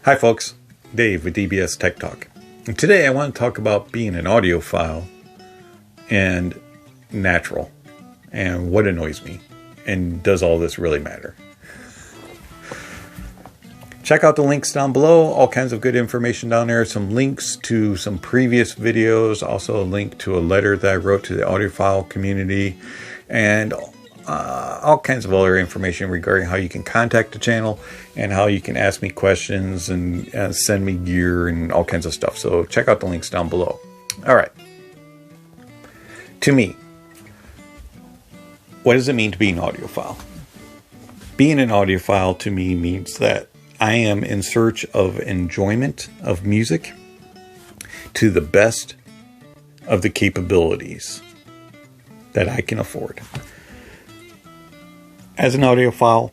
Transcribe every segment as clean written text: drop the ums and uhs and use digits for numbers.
Hi folks, Dave with dbstechtalk. And today I want to talk about being an audiophile and natural and what annoys me and does all this really matter. Check out the links down below, all kinds of good information down there, some links to some previous videos, also a link to a letter that I wrote to the audiophile community, and all kinds of other information regarding how you can contact the channel and how you can ask me questions and send me gear and all kinds of stuff. So check out the links down below. All right. To me, what does it mean to be an audiophile? Being an audiophile to me means that I am in search of enjoyment of music to the best of the capabilities that I can afford. As an audiophile,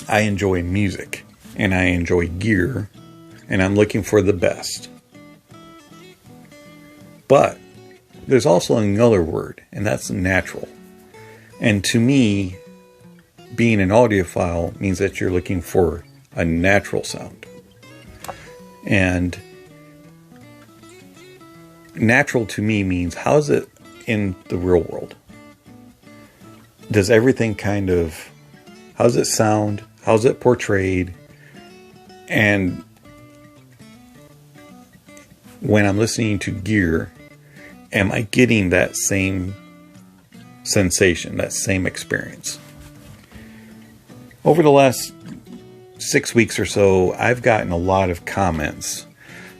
I enjoy music and I enjoy gear and I'm looking for the best. But there's also another word, and that's natural. And to me, being an audiophile means that you're looking for a natural sound. And natural to me means, how's it in the real world? Does everything how's it sound? How's it portrayed? And when I'm listening to gear, am I getting that same sensation, that same experience? Over the last 6 weeks or so, I've gotten a lot of comments,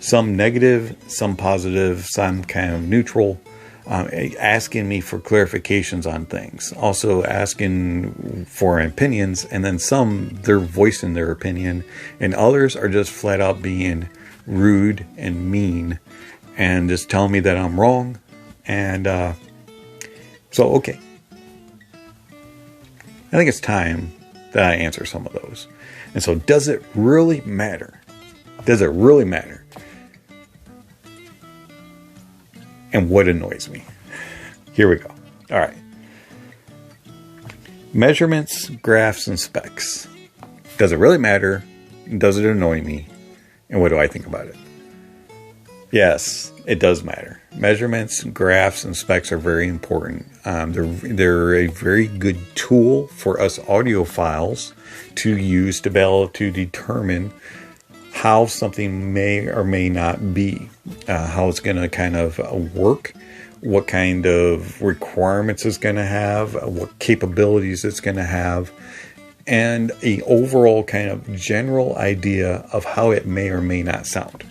some negative, some positive, some kind of neutral, asking me for clarifications on things, also asking for opinions, and then some, they're voicing their opinion, and others are just flat out being rude and mean and just telling me that I'm wrong. And so, okay, I think it's time that I answer some of those. And so, does it really matter? Does it really matter? And what annoys me? Here we go. All right. Measurements, graphs, and specs. Does it really matter? Does it annoy me? And what do I think about it? Yes, it does matter. Measurements, graphs, and specs are very important. They're a very good tool for us audiophiles to use to be able to determine how something may or may not be, how it's going to kind of work, what kind of requirements it's going to have, what capabilities it's going to have, and an overall kind of general idea of how it may or may not sound.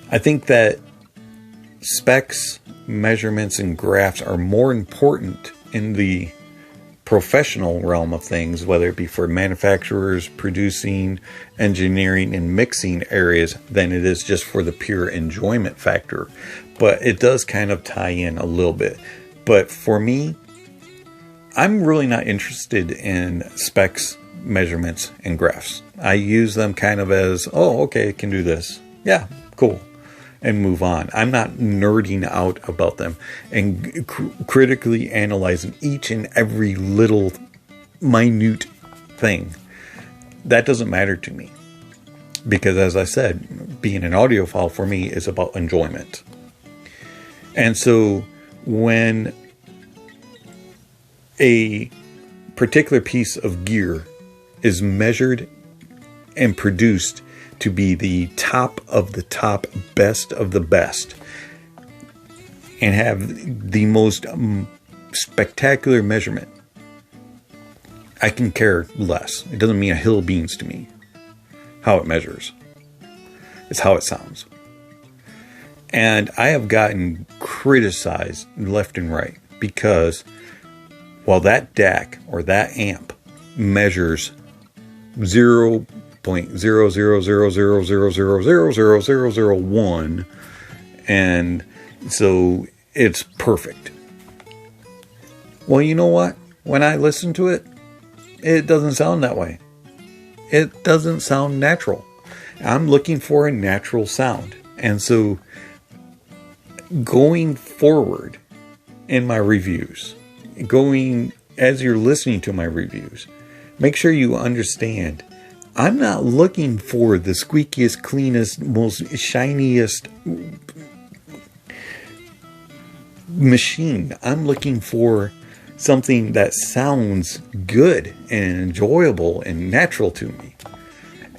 I think that specs, measurements, and graphs are more important in the professional realm of things, whether it be for manufacturers, producing, engineering, and mixing areas, than it is just for the pure enjoyment factor. But it does kind of tie in a little bit. But for me, I'm really not interested in specs, measurements, and graphs. I use them kind of as, oh, okay, I can do this. Yeah, cool. And move on. I'm not nerding out about them and critically analyzing each and every little minute thing. That doesn't matter to me. Because as I said, being an audiophile for me is about enjoyment. And so when a particular piece of gear is measured and produced to be the top of the top, best of the best, and have the most spectacular measurement, I can care less. It doesn't mean a hill of beans to me how it measures. It's how it sounds. And I have gotten criticized left and right because while that DAC or that amp measures 0.00000000001, and so it's perfect. Well, you know what? When I listen to it, it doesn't sound that way. It doesn't sound natural. I'm looking for a natural sound. And so going forward in my reviews, as you're listening to my reviews, make sure you understand I'm not looking for the squeakiest, cleanest, most shiniest machine. I'm looking for something that sounds good and enjoyable and natural to me.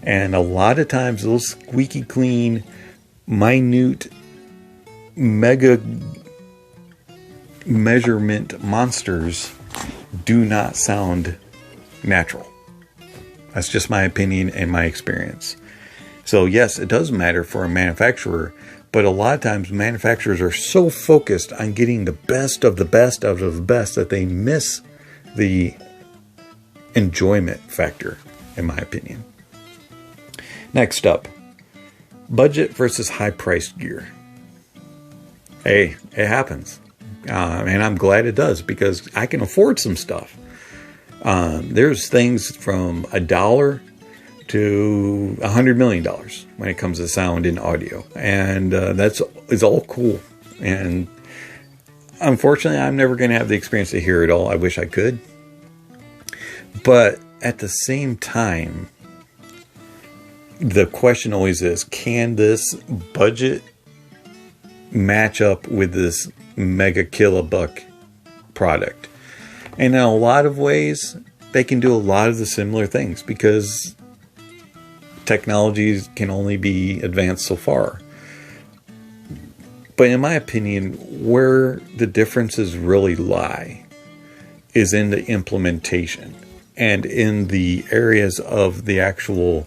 And a lot of times those squeaky clean, minute, mega measurement monsters do not sound natural. That's just my opinion and my experience. So yes, it does matter for a manufacturer, but a lot of times manufacturers are so focused on getting the best of the best out of the best that they miss the enjoyment factor, in my opinion. Next up, budget versus high-priced gear. Hey, it happens. And I'm glad it does, because I can afford some stuff. There's things from $1 to $100 million when it comes to sound and audio. And it's all cool. And unfortunately, I'm never going to have the experience to hear it all. I wish I could. But at the same time, the question always is, can this budget match up with this mega kilobuck product? And in a lot of ways, they can do a lot of the similar things, because technologies can only be advanced so far. But in my opinion, where the differences really lie is in the implementation and in the areas of the actual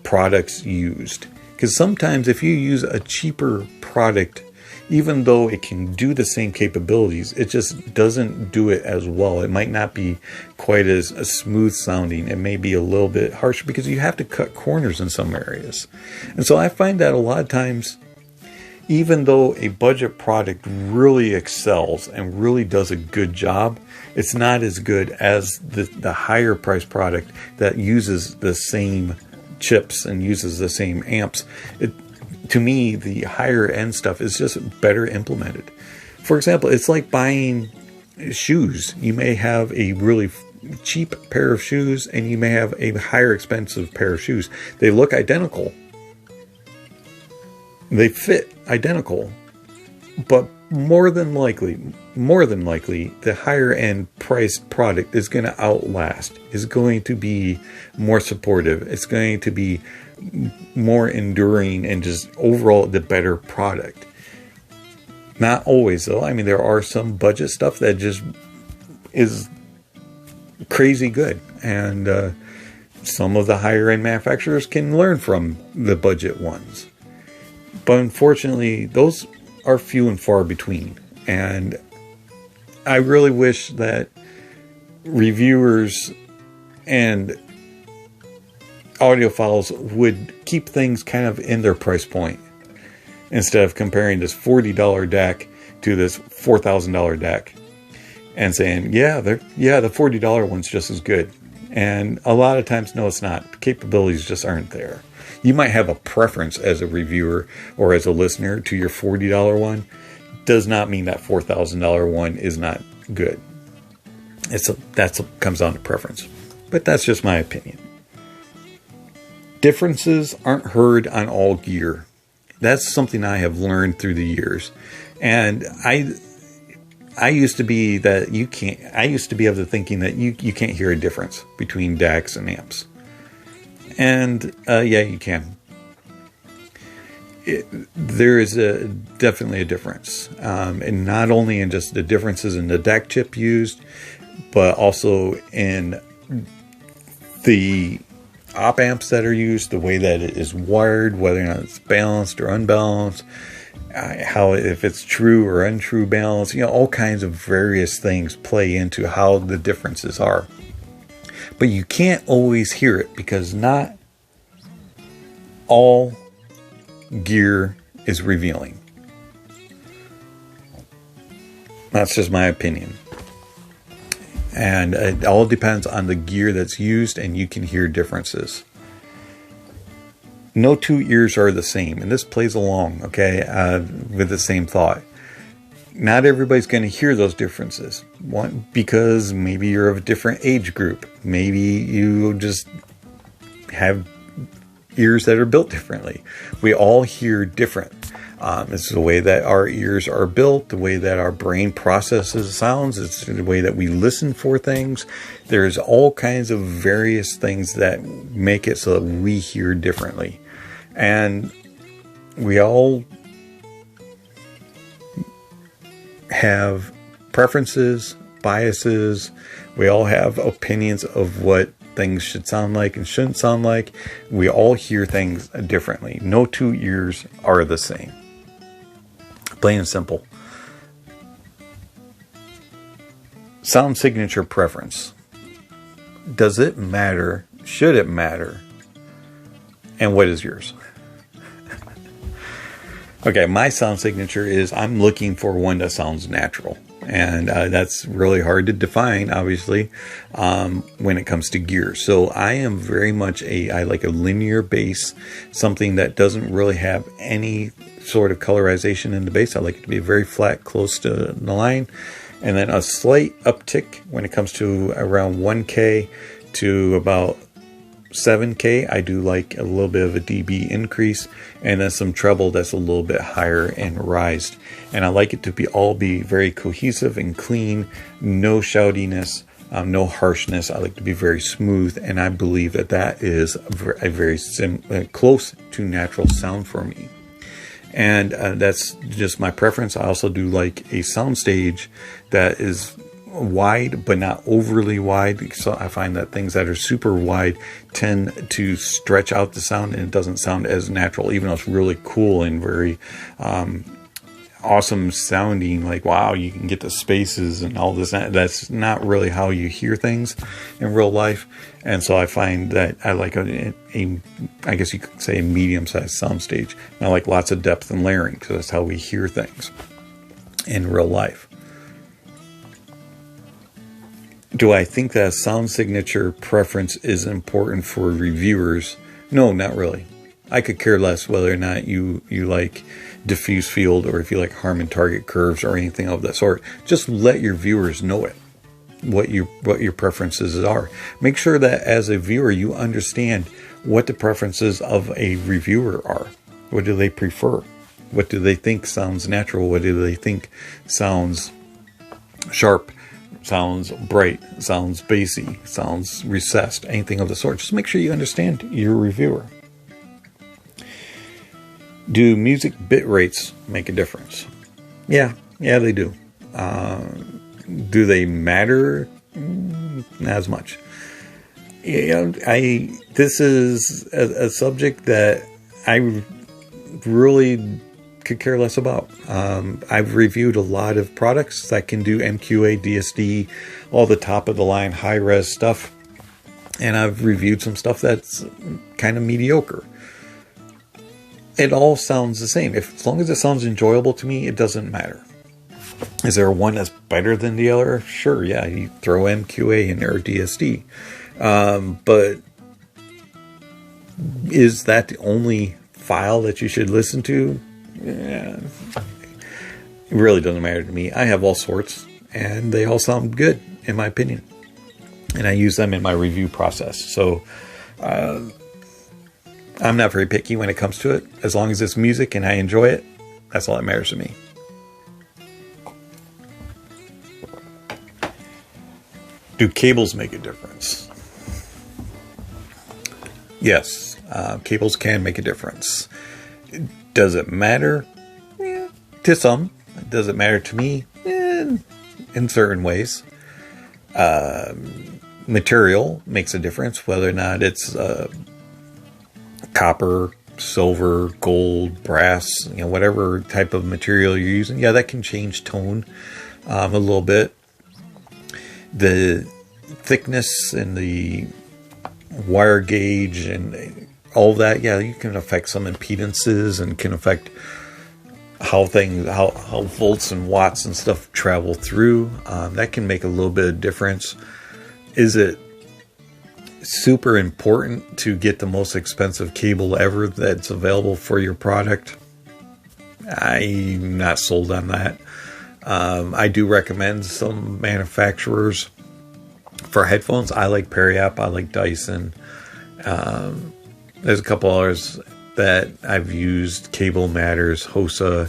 products used. Because sometimes if you use a cheaper product, even though it can do the same capabilities, it just doesn't do it as well. It might not be quite as smooth sounding. It may be a little bit harsher, because you have to cut corners in some areas. And so I find that a lot of times, even though a budget product really excels and really does a good job, it's not as good as the higher price product that uses the same chips and uses the same amps. To me, the higher end stuff is just better implemented. For example, it's like buying shoes. You may have a really cheap pair of shoes and you may have a higher expensive pair of shoes. They look identical. They fit identical. But more than likely, the higher end priced product is going to outlast, is going to be more supportive. It's going to be more enduring and just overall the better product. Not always though. I mean, there are some budget stuff that just is crazy good, and some of the higher end manufacturers can learn from the budget ones. But unfortunately, those are few and far between. And I really wish that reviewers and audiophiles would keep things kind of in their price point, instead of comparing this $40 DAC to this $4,000 DAC and saying, the $40 one's just as good. And a lot of times, no, it's not. The capabilities just aren't there. You might have a preference as a reviewer or as a listener to your $40 one. Does not mean that $4,000 one is not good. That comes down to preference. But that's just my opinion. Differences aren't heard on all gear. That's something I have learned through the years. And I used to be that you can't. I used to be of the thinking that you can't hear a difference between DACs and amps. And you can. There is definitely a difference, and not only in just the differences in the DAC chip used, but also in the op amps that are used, the way that it is wired, whether or not it's balanced or unbalanced, if it's true or untrue balance. All kinds of various things play into how the differences are. But you can't always hear it, because not all gear is revealing. That's just my opinion. And it all depends on the gear that's used, and you can hear differences. No two ears are the same, and this plays along, with the same thought. Not everybody's going to hear those differences. One, because maybe you're of a different age group. Maybe you just have ears that are built differently. We all hear different. It's the way that our ears are built, the way that our brain processes sounds. It's the way that we listen for things. There's all kinds of various things that make it so that we hear differently. And we all have preferences, biases. We all have opinions of what things should sound like and shouldn't sound like. We all hear things differently. No two ears are the same. Plain and simple. Sound signature preference. Does it matter? Should it matter? And what is yours? Okay, my sound signature is I'm looking for one that sounds natural. And that's really hard to define, obviously, when it comes to gear. So I am very much I like a linear bass, something that doesn't really have any sort of colorization in the bass. I like it to be very flat, close to the line, and then a slight uptick when it comes to around 1K to about 7K. I do like a little bit of a dB increase, and then some treble that's a little bit higher and rised. And I like it to be very cohesive and clean, no shoutiness, no harshness. I like to be very smooth, and I believe that is a very close to natural sound for me. And that's just my preference. I also do like a soundstage that is wide but not overly wide. So I find that things that are super wide tend to stretch out the sound, and it doesn't sound as natural, even though it's really cool and very awesome sounding. Like, wow, you can get the spaces and all this. That's not really how you hear things in real life. And so I find that I like I guess you could say a medium-sized soundstage. And I like lots of depth and layering, because that's how we hear things in real life. Do I think that a sound signature preference is important for reviewers? No, not really. I could care less whether or not you like diffuse field, or if you like Harman target curves or anything of that sort. Just let your viewers know it, what your preferences are. Make sure that as a viewer you understand what the preferences of a reviewer are. What do they prefer? What do they think sounds natural? What do they think sounds sharp, sounds bright, sounds bassy, sounds recessed, anything of the sort? Just make sure you understand your reviewer. Do music bit rates make a difference? Yeah, they do. Do they matter? Not as much. This is a subject that I really could care less about. I've reviewed a lot of products that can do MQA, DSD, all the top of the line high res stuff, and I've reviewed some stuff that's kind of mediocre. It all sounds the same. As long as it sounds enjoyable to me, it doesn't matter. Is there one that's better than the other? Sure, yeah, you throw MQA in there, or DSD. But is that the only file that you should listen to? Yeah, it really doesn't matter to me. I have all sorts, and they all sound good, in my opinion. And I use them in my review process. So I'm not very picky when it comes to it. As long as it's music and I enjoy it, that's all that matters to me. Do cables make a difference? Yes, cables can make a difference. Does it matter? Yeah, to some. Does it matter to me? In certain ways. Material makes a difference, whether or not it's copper, silver, gold, brass, whatever type of material you're using. Yeah, that can change tone a little bit. The thickness and the wire gauge and all that, yeah, you can affect some impedances and can affect how volts and watts and stuff travel through. That can make a little bit of difference. Is it super important to get the most expensive cable ever that's available for your product? I'm not sold on that. I do recommend some manufacturers for headphones. I like Periap, I like Dyson, There's a couple others that I've used. Cable Matters, HOSA.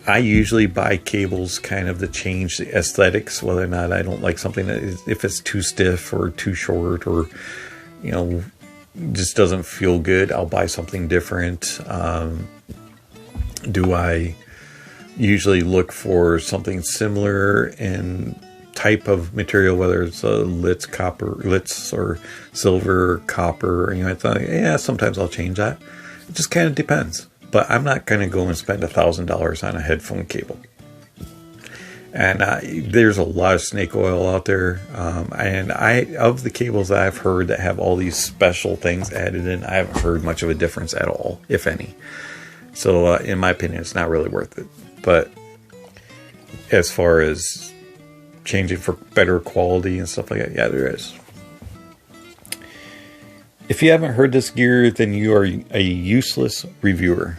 I usually buy cables kind of to change the aesthetics, whether or not I don't like something that is, if it's too stiff or too short or, just doesn't feel good, I'll buy something different. Do I usually look for something similar in type of material, whether it's a litz or silver or copper, sometimes I'll change that. It just kind of depends. But I'm not going to go and spend $1,000 on a headphone cable. And there's a lot of snake oil out there. And of the cables that I've heard that have all these special things added in, I haven't heard much of a difference at all, if any. So in my opinion, it's not really worth it. But as far as changing for better quality and stuff like that, yeah, there is. If you haven't heard this gear, then you are a useless reviewer.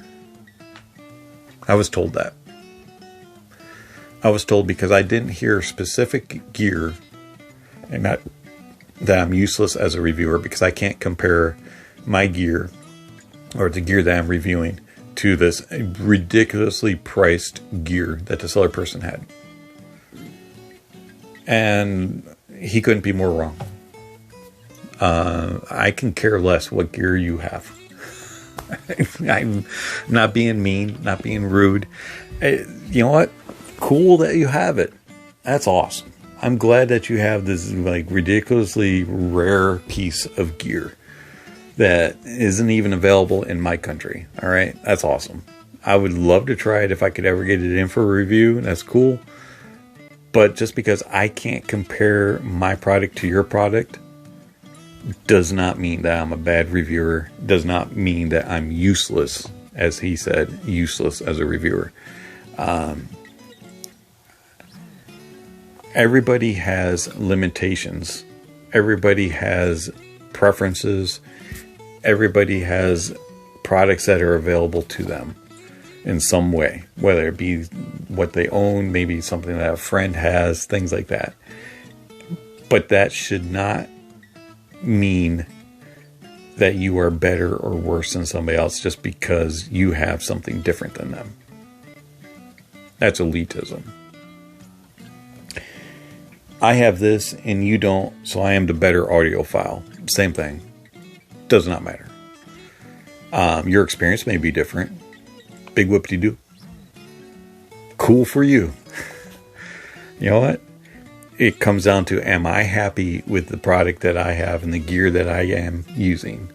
I was told that. I was told because I didn't hear specific gear, and not that I'm useless as a reviewer because I can't compare my gear or the gear that I'm reviewing to this ridiculously priced gear that this other person had. And he couldn't be more wrong. I can care less what gear you have. I'm not being mean, not being rude. You know what? Cool that you have it. That's awesome. I'm glad that you have this ridiculously rare piece of gear that isn't even available in my country. All right. That's awesome. I would love to try it if I could ever get it in for a review. That's cool. But just because I can't compare my product to your product does not mean that I'm a bad reviewer. Does not mean that I'm useless, as he said, useless as a reviewer. Everybody has limitations. Everybody has preferences. Everybody has products that are available to them in some way, whether it be what they own, maybe something that a friend has, things like that. But that should not mean that you are better or worse than somebody else just because you have something different than them. That's elitism. I have this and you don't, so I am the better audiophile. Same thing. Does not matter. Your experience may be different. Big whoop-de-doo. Cool for you. You know what? It comes down to, am I happy with the product that I have and the gear that I am using?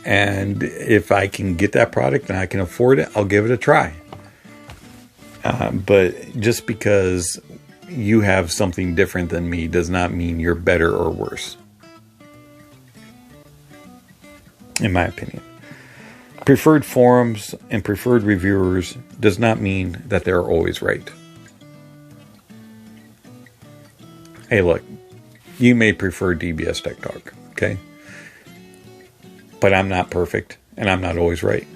And if I can get that product and I can afford it, I'll give it a try. But just because you have something different than me does not mean you're better or worse. In my opinion. Preferred forums and preferred reviewers does not mean that they're always right. Hey, look, you may prefer dbstechtalk, okay? But I'm not perfect, and I'm not always right.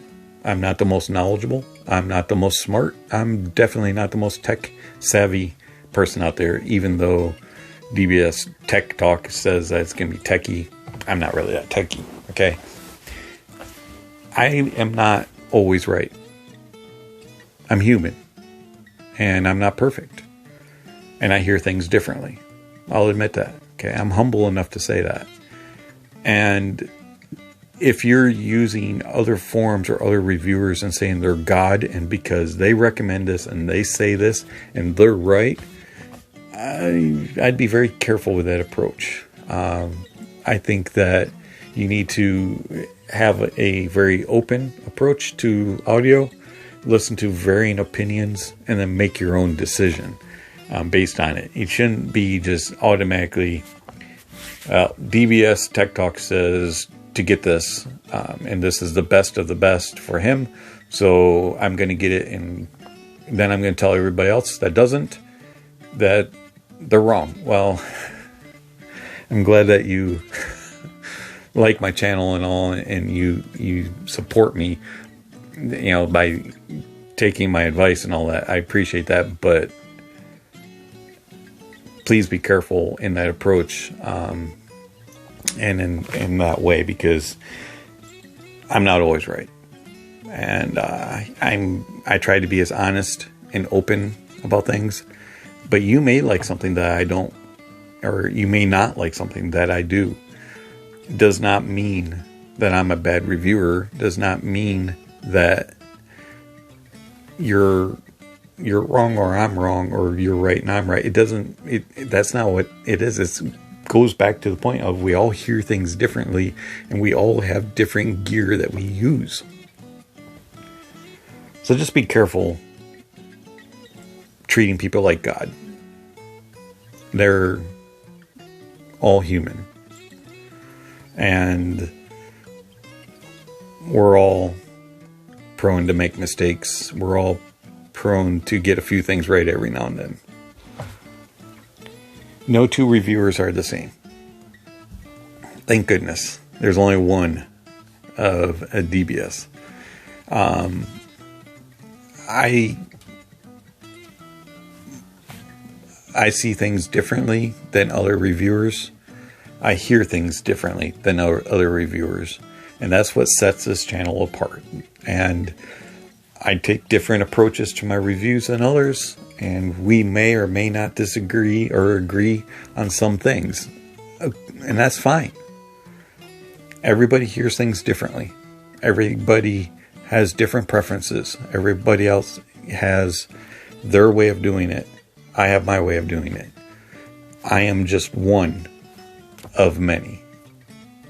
I'm not the most knowledgeable. I'm not the most smart. I'm definitely not the most tech-savvy person out there, even though dbstechtalk says that it's going to be techie. I'm not really that techie, okay? I am not always right. I'm human, and I'm not perfect. And I hear things differently. I'll admit that. Okay, I'm humble enough to say that. And if you're using other forums or other reviewers and saying they're God and because they recommend this and they say this and they're right, I'd be very careful with that approach. I think that you need to have a very open approach to audio, listen to varying opinions, and then make your own decision based on it. It shouldn't be just automatically, dbstechtalk says to get this, and this is the best of the best for him, so I'm going to get it, and then I'm going to tell everybody else that doesn't, that they're wrong. Well, I'm glad that you like my channel and all, and you support me, by taking my advice and all that. I appreciate that, but please be careful in that approach, and in that way, because I'm not always right. And I try to be as honest and open about things, but you may like something that I don't, or you may not like something that I do. It does not mean that I'm a bad reviewer. It does not mean that you're wrong or I'm wrong, or you're right and I'm right. It doesn't, that's not what it is. It goes back to the point of we all hear things differently, and we all have different gear that we use. So just be careful treating people like God. They're all human. And we're all prone to make mistakes. We're all prone to get a few things right every now and then. No two reviewers are the same. Thank goodness. There's only one of a DBS. I see things differently than other reviewers. I hear things differently than other reviewers. And that's what sets this channel apart. And I take different approaches to my reviews than others. And we may or may not disagree or agree on some things. And that's fine. Everybody hears things differently. Everybody has different preferences. Everybody else has their way of doing it. I have my way of doing it. I am just one of many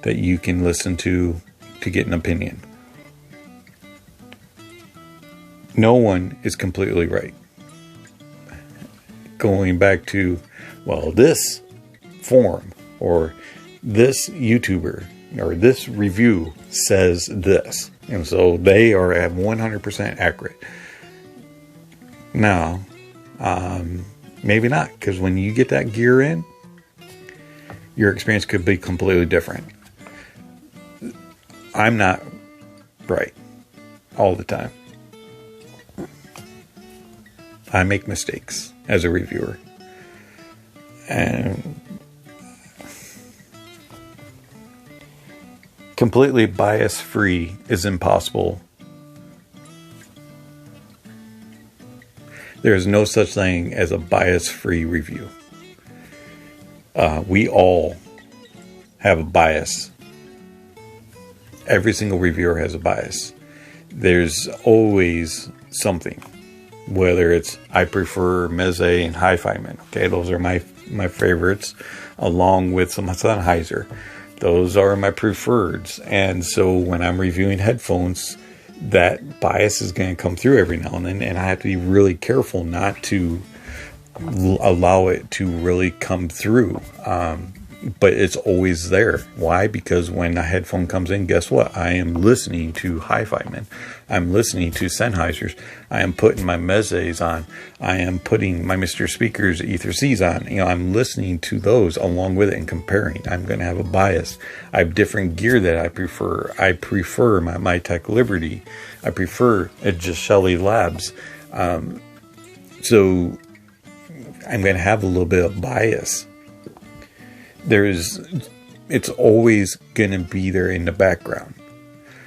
that you can listen to get an opinion. No one is completely right. Going back to, well, this forum or this YouTuber or this review says this, and so they are at 100% accurate. No, maybe not, because when you get that gear in, your experience could be completely different. I'm not right all the time. I make mistakes as a reviewer. And completely bias-free is impossible. There is no such thing as a bias-free review. We all have a bias. Every single reviewer has a bias. There's always something. Whether it's, I prefer Meze and Hi-Fi-Man. Okay, those are my favorites, along with some Sennheiser. Those are my preferreds. And so when I'm reviewing headphones, that bias is going to come through every now and then, and I have to be really careful not to allow it to really come through. But it's always there. Why? Because when a headphone comes in, guess what? I am listening to Hi-Fi-Man. I'm listening to Sennheisers. I am putting my Mezes on. I am putting my MrSpeakers Ether C's on. You know, I'm listening to those along with it and comparing. I'm going to have a bias. I have different gear that I prefer. I prefer my Tech Liberty. I prefer a Shouty Labs. So I'm going to have a little bit of bias. It's always going to be there in the background.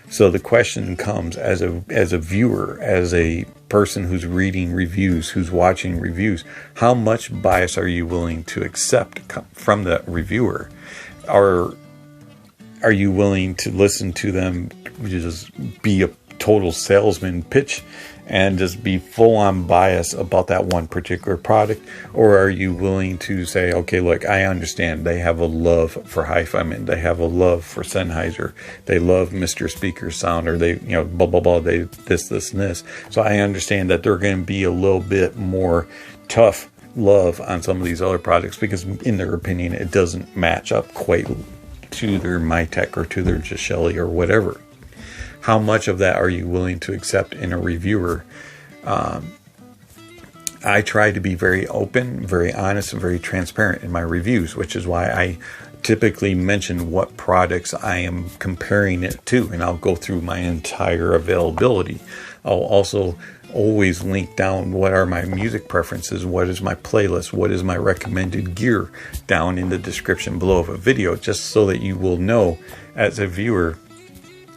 So the question comes as a viewer, as a person who's reading reviews, who's watching reviews, how much bias are you willing to accept from the reviewer? Are you willing to listen to them just be a total salesman pitch and just be full on bias about that one particular product? Or are you willing to say, okay, look, I understand they have a love for Hi-Fi-Man, they have a love for Sennheiser, they love MrSpeakers sound, or they, blah, blah, blah, they this, and this. So I understand that they're going to be a little bit more tough love on some of these other products because in their opinion, it doesn't match up quite to their MyTech or to their Shouty or whatever. How much of that are you willing to accept in a reviewer? I try to be very open, very honest, and very transparent in my reviews, which is why I typically mention what products I am comparing it to, and I'll go through my entire availability I'll also always link down what are my music preferences, what is my playlist, what is my recommended gear down in the description below of a video, just so that you will know as a viewer,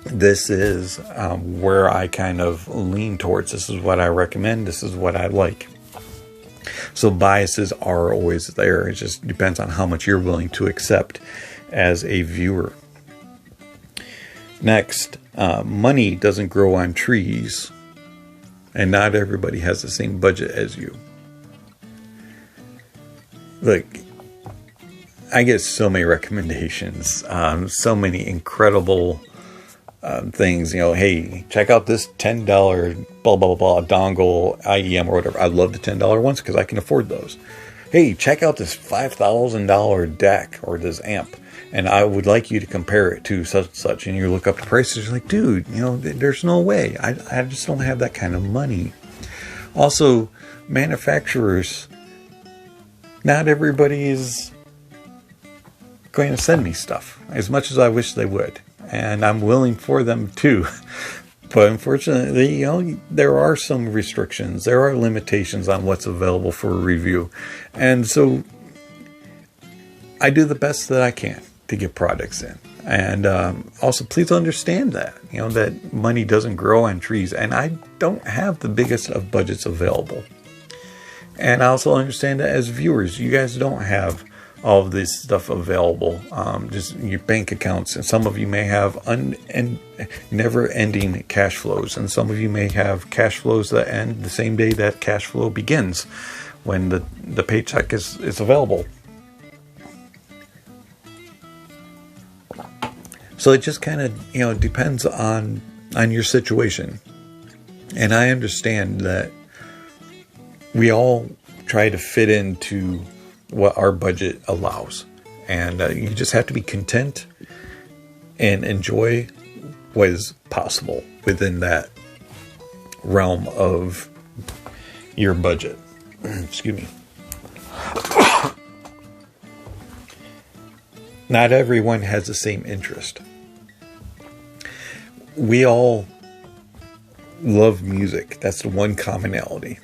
this is where I kind of lean towards. This is what I recommend. This is what I like. So biases are always there. It just depends on how much you're willing to accept as a viewer. Next, money doesn't grow on trees, and not everybody has the same budget as you. Look, I get so many recommendations, so many incredible things. You know, hey, check out this $10 blah blah blah dongle IEM or whatever. I love the $10 ones because I can afford those. Hey, check out this $5,000 deck or this amp, and I would like you to compare it to such and such. And you look up the prices, you're like, dude, you know, there's no way. I just don't have that kind of money. Also, manufacturers, not everybody is going to send me stuff as much as I wish they would. And I'm willing for them to. But unfortunately, you know, there are some restrictions. There are limitations on what's available for a review. And so I do the best that I can to get products in. And also, please understand that, you know, that money doesn't grow on trees. And I don't have the biggest of budgets available. And I also understand that as viewers, you guys don't have all of this stuff available, just your bank accounts, and some of you may have never-ending cash flows, and some of you may have cash flows that end the same day that cash flow begins, when the paycheck is available. So it just kind of, you know, depends on your situation, and I understand that we all try to fit into what our budget allows, and you just have to be content and enjoy what is possible within that realm of your budget. Excuse me. Not everyone has the same interest. We all love music. That's the one commonality.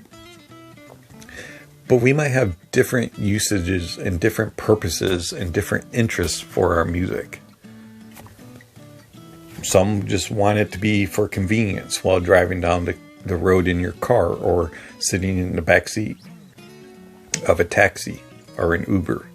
But we might have different usages and different purposes and different interests for our music. Some just want it to be for convenience while driving down the road in your car, or sitting in the back seat of a taxi or an Uber.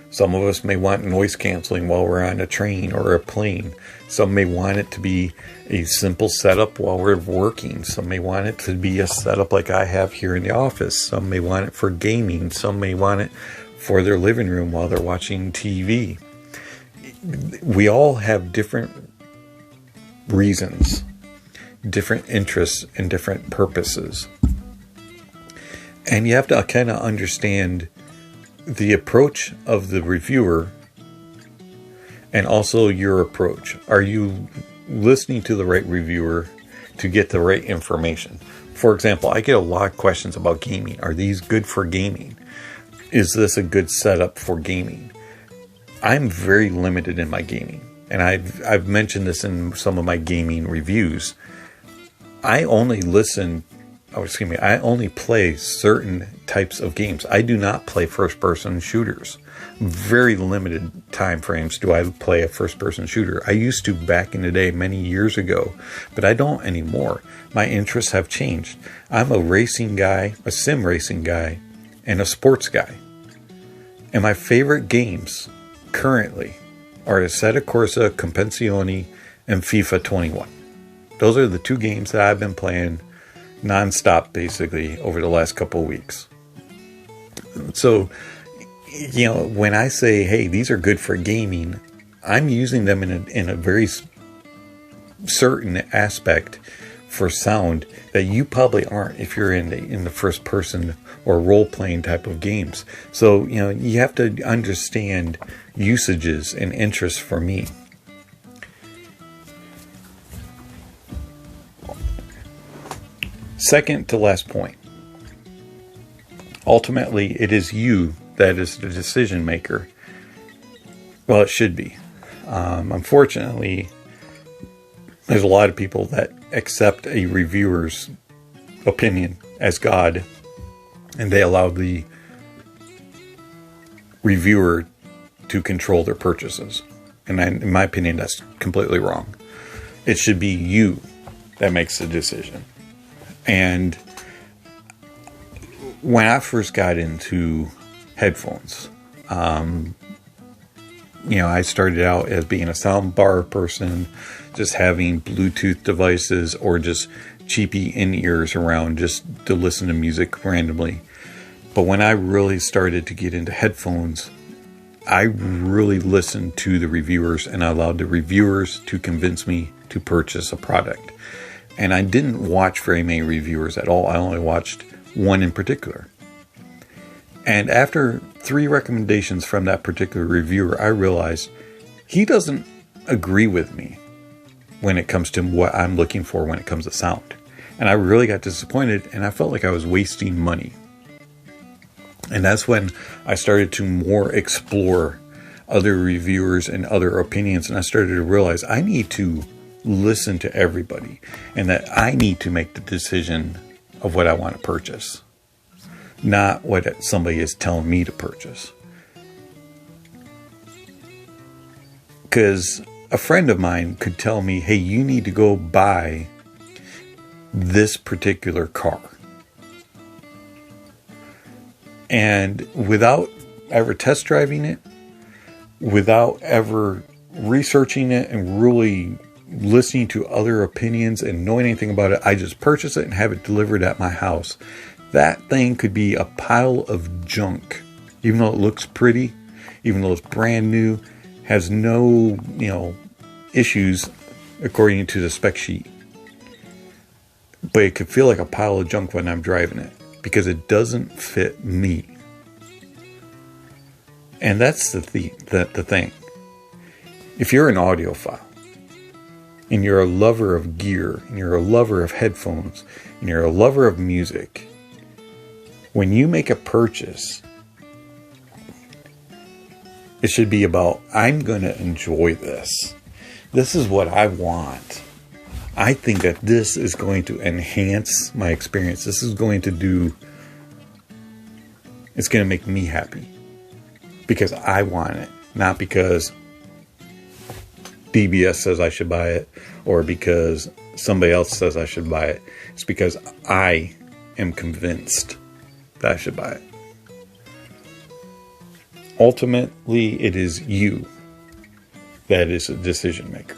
Some of us may want noise canceling while we're on a train or a plane. Some may want it to be a simple setup while we're working. Some may want it to be a setup like I have here in the office. Some may want it for gaming. Some may want it for their living room while they're watching TV. We all have different reasons, different interests, and different purposes. And you have to kind of understand the approach of the reviewer and also your approach. Are you listening to the right reviewer to get the right information? For example, I get a lot of questions about gaming. Are these good for gaming? Is this a good setup for gaming? I'm very limited in my gaming, and I've mentioned this in some of my gaming reviews. I only play certain types of games. I do not play first-person shooters. Very limited time frames do I play a first-person shooter. I used to back in the day, many years ago, but I don't anymore. My interests have changed. I'm a racing guy, a sim racing guy, and a sports guy. And my favorite games currently are Assetto Corsa, Compensione, and FIFA 21. Those are the two games that I've been playing non-stop basically over the last couple of weeks. So, you know, when I say, hey, these are good for gaming, I'm using them in a very certain aspect for sound that you probably aren't if you're in the first person or role-playing type of games. So, you know, you have to understand usages and interests for me. Second to last point. Ultimately, it is you that is the decision maker. Well, it should be. Unfortunately, There's a lot of people that accept a reviewer's opinion as God, and they allow the reviewer to control their purchases. And in my opinion, that's completely wrong. It should be you that makes the decision. And when I first got into headphones, I started out as being a sound bar person, just having Bluetooth devices or just cheapy in-ears around just to listen to music randomly. But when I really started to get into headphones, I really listened to the reviewers, and I allowed the reviewers to convince me to purchase a product. And I didn't watch very many reviewers at all. I only watched one in particular. And after 3 recommendations from that particular reviewer, I realized he doesn't agree with me when it comes to what I'm looking for when it comes to sound. And I really got disappointed, and I felt like I was wasting money. And that's when I started to more explore other reviewers and other opinions. And I started to realize I need to listen to everybody, and that I need to make the decision of what I want to purchase, not what somebody is telling me to purchase. Because a friend of mine could tell me, hey, you need to go buy this particular car. And without ever test driving it, without ever researching it and really listening to other opinions and knowing anything about it, I just purchase it and have it delivered at my house. That thing could be a pile of junk. Even though it looks pretty, even though it's brand new, has no, issues according to the spec sheet. But it could feel like a pile of junk when I'm driving it, because it doesn't fit me. And that's the thing. If you're an audiophile, and you're a lover of gear, and you're a lover of headphones, and you're a lover of music, when you make a purchase, it should be about, I'm going to enjoy this. This is what I want. I think that this is going to enhance my experience. This is going to it's going to make me happy. Because I want it. Not because DBS says I should buy it, or because somebody else says I should buy it. It's because I am convinced that I should buy it. Ultimately, it is you that is a decision maker.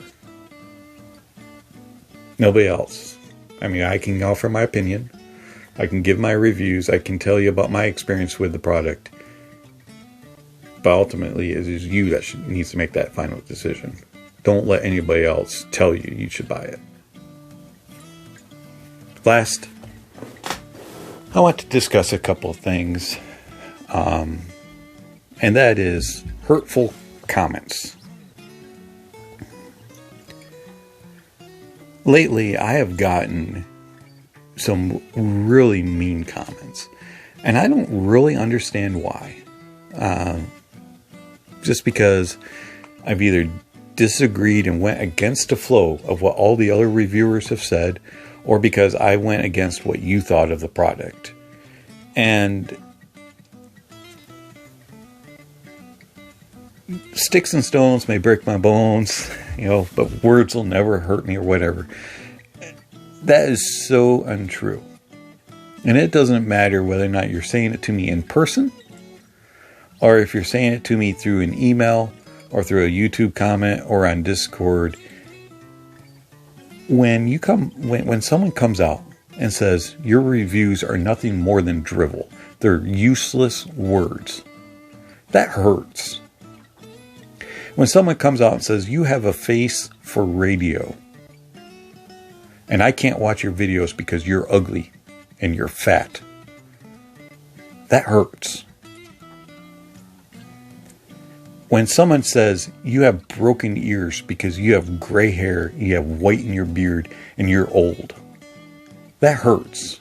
Nobody else. I mean, I can offer my opinion. I can give my reviews. I can tell you about my experience with the product. But ultimately, it is you that needs to make that final decision. Don't let anybody else tell you should buy it. Last, I want to discuss a couple of things. And that is hurtful comments. Lately, I have gotten some really mean comments. And I don't really understand why. Just because I've either disagreed and went against the flow of what all the other reviewers have said, or because I went against what you thought of the product. And sticks and stones may break my bones, but words will never hurt me or whatever. That is so untrue. And it doesn't matter whether or not you're saying it to me in person, or if you're saying it to me through an email, or through a YouTube comment, or on Discord. When someone comes out and says your reviews are nothing more than drivel, they're useless words, that hurts. When someone comes out and says you have a face for radio, and I can't watch your videos because you're ugly and you're fat, that hurts. When someone says you have broken ears because you have gray hair, you have white in your beard, and you're old, that hurts.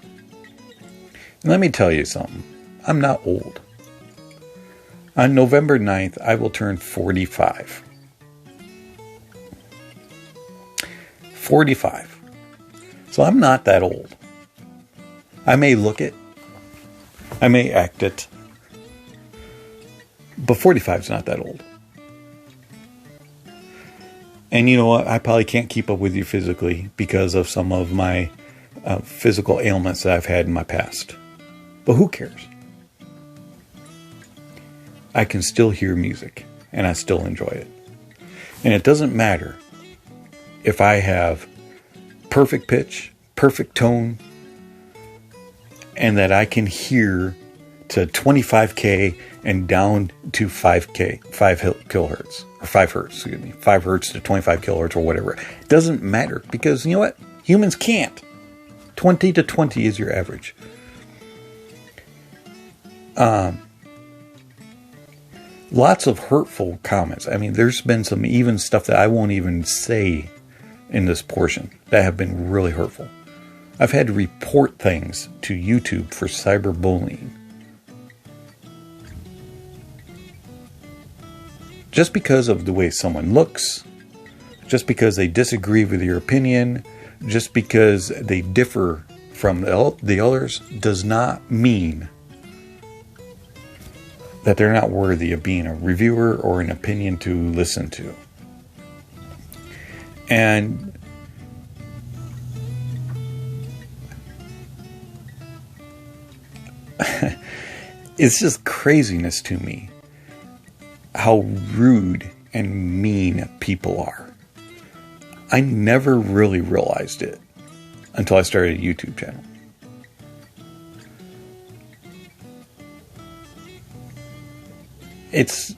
And let me tell you something. I'm not old. On November 9th, I will turn 45. 45. So I'm not that old. I may look it. I may act it. But 45 is not that old. And you know what? I probably can't keep up with you physically because of some of my physical ailments that I've had in my past. But who cares? I can still hear music and I still enjoy it. And it doesn't matter if I have perfect pitch, perfect tone, and that I can hear to 25K and down to 5K, 5 kilohertz, or 5 hertz, excuse me, 5 hertz to 25 kilohertz or whatever. It doesn't matter because you know what? Humans can't. 20 to 20 is your average. Lots of hurtful comments. I mean, there's been some even stuff that I won't even say in this portion that have been really hurtful. I've had to report things to YouTube for cyberbullying. Just because of the way someone looks, just because they disagree with your opinion, just because they differ from the others, does not mean that they're not worthy of being a reviewer or an opinion to listen to. And it's just craziness to me how rude and mean people are. I never really realized it until I started a YouTube channel. It's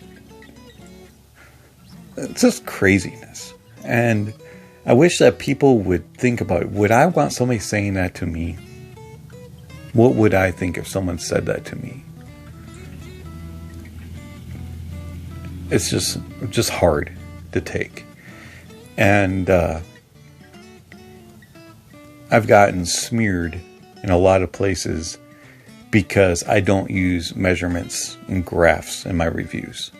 just craziness. And I wish that people would think about it. Would I want somebody saying that to me? What would I think if someone said that to me? It's just hard to take. And I've gotten smeared in a lot of places because I don't use measurements and graphs in my reviews.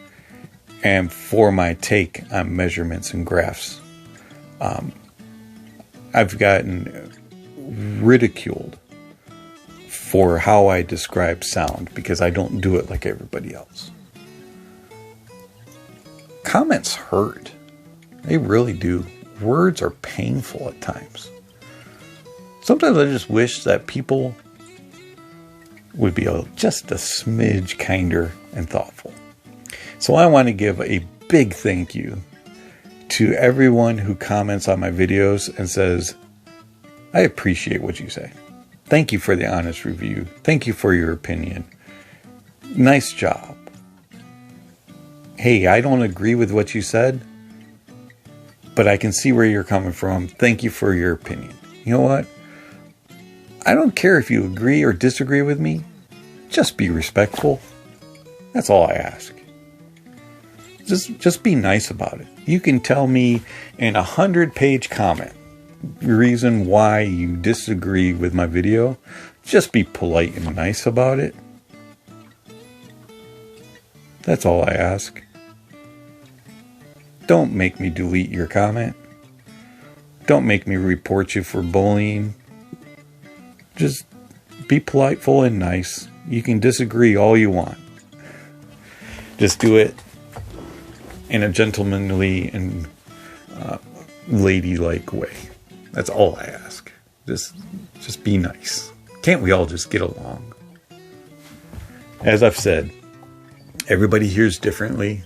And for my take on measurements and graphs, I've gotten ridiculed for how I describe sound because I don't do it like everybody else. Comments hurt. They really do. Words are painful at times. Sometimes I just wish that people would be just a smidge kinder and thoughtful. So I want to give a big thank you to everyone who comments on my videos and says, I appreciate what you say. Thank you for the honest review. Thank you for your opinion. Nice job. Hey, I don't agree with what you said, but I can see where you're coming from. Thank you for your opinion. You know what? I don't care if you agree or disagree with me. Just be respectful. That's all I ask. Just be nice about it. You can tell me in a 100-page comment the reason why you disagree with my video. Just be polite and nice about it. That's all I ask. Don't make me delete your comment. Don't make me report you for bullying. Just be politeful and nice. You can disagree all you want. Just do it in a gentlemanly and ladylike way. That's all I ask. Just be nice. Can't we all just get along? As I've said, everybody hears differently.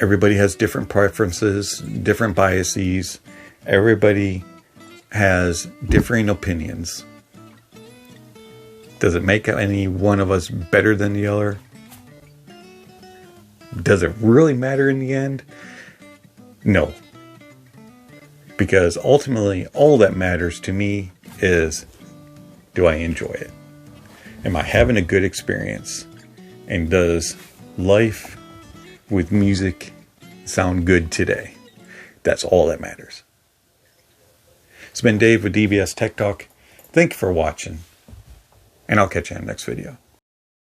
Everybody has different preferences, different biases. Everybody has differing opinions. Does it make any one of us better than the other? Does it really matter in the end? No. Because ultimately, all that matters to me is, do I enjoy it? Am I having a good experience? And does life with music sound good today? That's all that matters. It's been Dave with DBS Tech Talk. Thank you for watching, and I'll catch you in the next video.